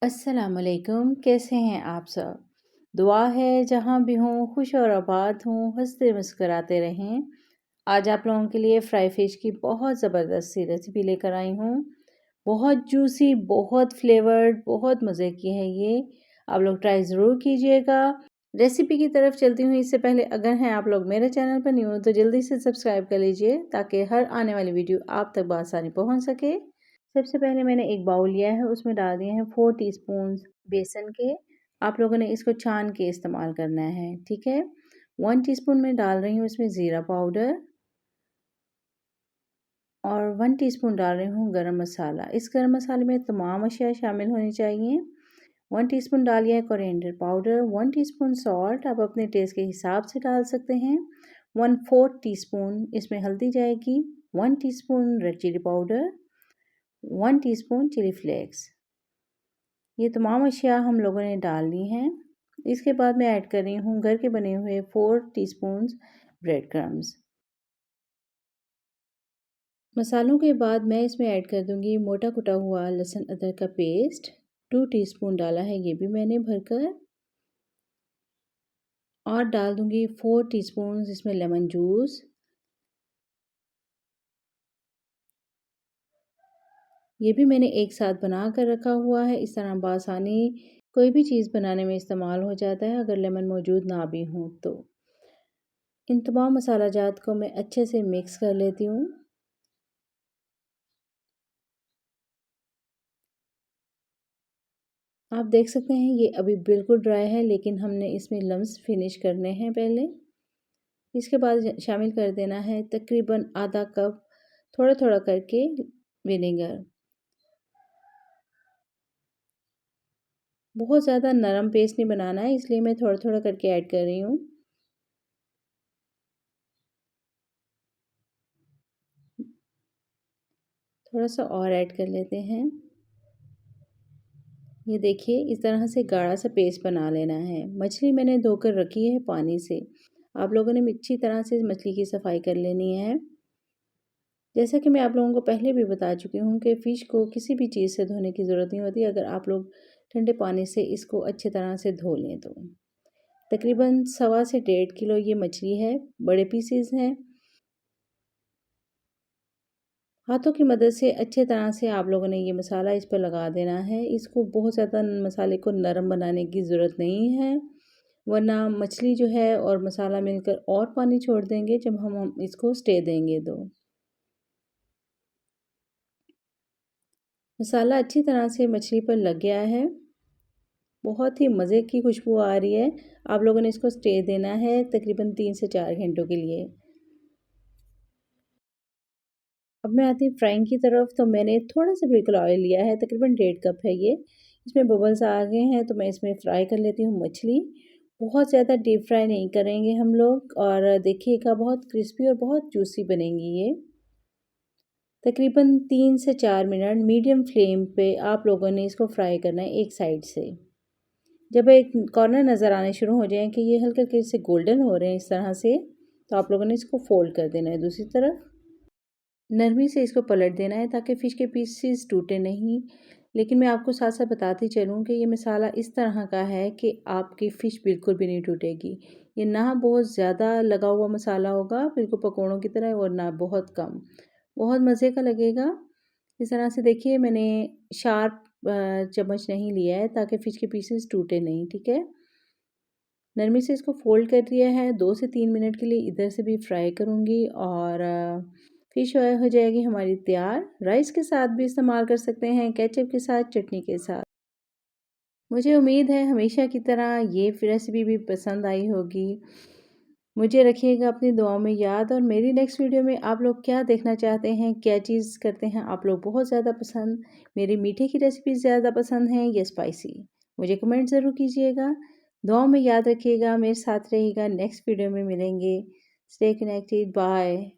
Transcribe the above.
अस्सलामुअलैकुम, कैसे हैं आप सब? दुआ है जहाँ भी हों खुश और आबाद हों, हंसते मुस्कुराते रहें। आज आप लोगों के लिए फ्राई फिश की बहुत ज़बरदस्त सी रेसिपी लेकर आई हूँ। बहुत जूसी, बहुत फ्लेवर्ड, बहुत मज़े की है ये। आप लोग ट्राई ज़रूर कीजिएगा। रेसिपी की तरफ चलती हूँ इससे पहले अगर हैं आप लोग मेरे चैनल पर न्यू हो तो जल्दी से सब्सक्राइब कर लीजिए ताकि हर आने वाली वीडियो आप तक बआसानी पहुँच सके। सबसे पहले मैंने एक बाउल लिया है, उसमें डाल दिए हैं 4 टीस्पून बेसन के। आप लोगों ने इसको छान के इस्तेमाल करना है, ठीक है। 1 टीस्पून में डाल रही हूँ इसमें ज़ीरा पाउडर और 1 टीस्पून डाल रही हूँ गरम मसाला। इस गरम मसाले में तमाम अशिया शामिल होनी चाहिए। 1 टीस्पून डालिए है कोरिएंडर पाउडर, 1 टीस्पून सॉल्ट आप अपने टेस्ट के हिसाब से डाल सकते हैं। 1/4 टीस्पून इसमें हल्दी जाएगी, 1 teaspoon red chilli powder, 1 teaspoon chilli flakes. ये तमाम अशिया हम लोगों ने डाल ली हैं। इसके बाद मैं ऐड कर रही हूँ घर के बने हुए 4 टीस्पून ब्रेड क्रम्स। मसालों के बाद मैं इसमें ऐड कर दूंगी मोटा कुटा हुआ लहसुन अदरक का पेस्ट। 2 टीस्पून डाला है ये भी मैंने भरकर। और डाल दूंगी 4 टीस्पून इसमें लेमन जूस। ये भी मैंने एक साथ बना कर रखा हुआ है। इस तरह बआसानी कोई भी चीज़ बनाने में इस्तेमाल हो जाता है अगर लेमन मौजूद ना भी हो तो। इन तमाम मसाला जात को मैं अच्छे से मिक्स कर लेती हूँ। आप देख सकते हैं ये अभी बिल्कुल ड्राई है लेकिन हमने इसमें लम्स फिनिश करने हैं पहले। इसके बाद शामिल कर देना है तकरीबन आधा कप थोड़ा थोड़ा करके विनेगर। बहुत ज़्यादा नरम पेस्ट नहीं बनाना है इसलिए मैं थोड़ा थोड़ा करके ऐड कर रही हूँ। थोड़ा सा और ऐड कर लेते हैं। ये देखिए इस तरह से गाढ़ा सा पेस्ट बना लेना है। मछली मैंने धोकर रखी है पानी से। आप लोगों ने अच्छी तरह से मछली की सफाई कर लेनी है। जैसा कि मैं आप लोगों को पहले भी बता चुकी हूँ कि फ़िश को किसी भी चीज़ से धोने की ज़रूरत नहीं होती अगर आप लोग ठंडे पानी से इसको अच्छी तरह से धो लें तो। तकरीबन 1.25 से 1.5 किलो ये मछली है, बड़े पीसेस हैं। हाथों की मदद से अच्छे तरह से आप लोगों ने ये मसाला इस पर लगा देना है। इसको बहुत ज़्यादा मसाले को नरम बनाने की ज़रूरत नहीं है, वरना मछली जो है और मसाला मिलकर और पानी छोड़ देंगे जब हम इसको स्टे देंगे तो। मसाला अच्छी तरह से मछली पर लग गया है। बहुत ही मज़े की खुशबू आ रही है। आप लोगों ने इसको स्टे देना है तकरीबन 3 से 4 घंटों के लिए। अब मैं आती हूँ फ्राइंग की तरफ। तो मैंने थोड़ा सा बिल्कुल ऑयल लिया है, तकरीबन 1.5 कप है ये। इसमें बबल्स आ गए हैं तो मैं इसमें फ्राई कर लेती हूँ मछली। बहुत ज़्यादा डीप फ्राई नहीं करेंगे हम लोग और देखिएगा बहुत क्रिस्पी और बहुत जूसी बनेंगी ये। तकरीबन 3 से 4 मिनट मीडियम फ्लेम पे आप लोगों ने इसको फ्राई करना है एक साइड से। जब एक कॉर्नर नज़र आने शुरू हो जाएँ कि ये हल्के हल्के से गोल्डन हो रहे हैं इस तरह से, तो आप लोगों ने इसको फोल्ड कर देना है दूसरी तरफ। नरमी से इसको पलट देना है ताकि फ़िश के पीसेस टूटे नहीं। लेकिन मैं आपको साथ साथ बताती चलूँ कि ये मसाला इस तरह का है कि आपकी फ़िश बिल्कुल भी नहीं टूटेगी। ये ना बहुत ज़्यादा लगा हुआ मसाला होगा बिल्कुल पकौड़ों की तरह और ना बहुत कम। बहुत मज़े का लगेगा। इस तरह से देखिए मैंने शार्प चम्मच नहीं लिया है ताकि फ़िश के पीसेस टूटे नहीं, ठीक है। नरमी से इसको फ़ोल्ड कर दिया है। 2 से 3 मिनट के लिए इधर से भी फ्राई करूँगी और फ़िश हो जाएगी हमारी तैयार। राइस के साथ भी इस्तेमाल कर सकते हैं, केचप के साथ, चटनी के साथ। मुझे उम्मीद है हमेशा की तरह ये रेसिपी भी पसंद आई होगी। मुझे रखिएगा अपनी दुआओं में याद और मेरी नेक्स्ट वीडियो में आप लोग क्या देखना चाहते हैं, क्या चीज़ करते हैं आप लोग बहुत ज़्यादा पसंद। मेरी मीठे की रेसिपी ज़्यादा पसंद हैं या स्पाइसी? मुझे कमेंट ज़रूर कीजिएगा। दुआओं में याद रखिएगा, मेरे साथ रहिएगा। नेक्स्ट वीडियो में मिलेंगे। Stay connected, bye.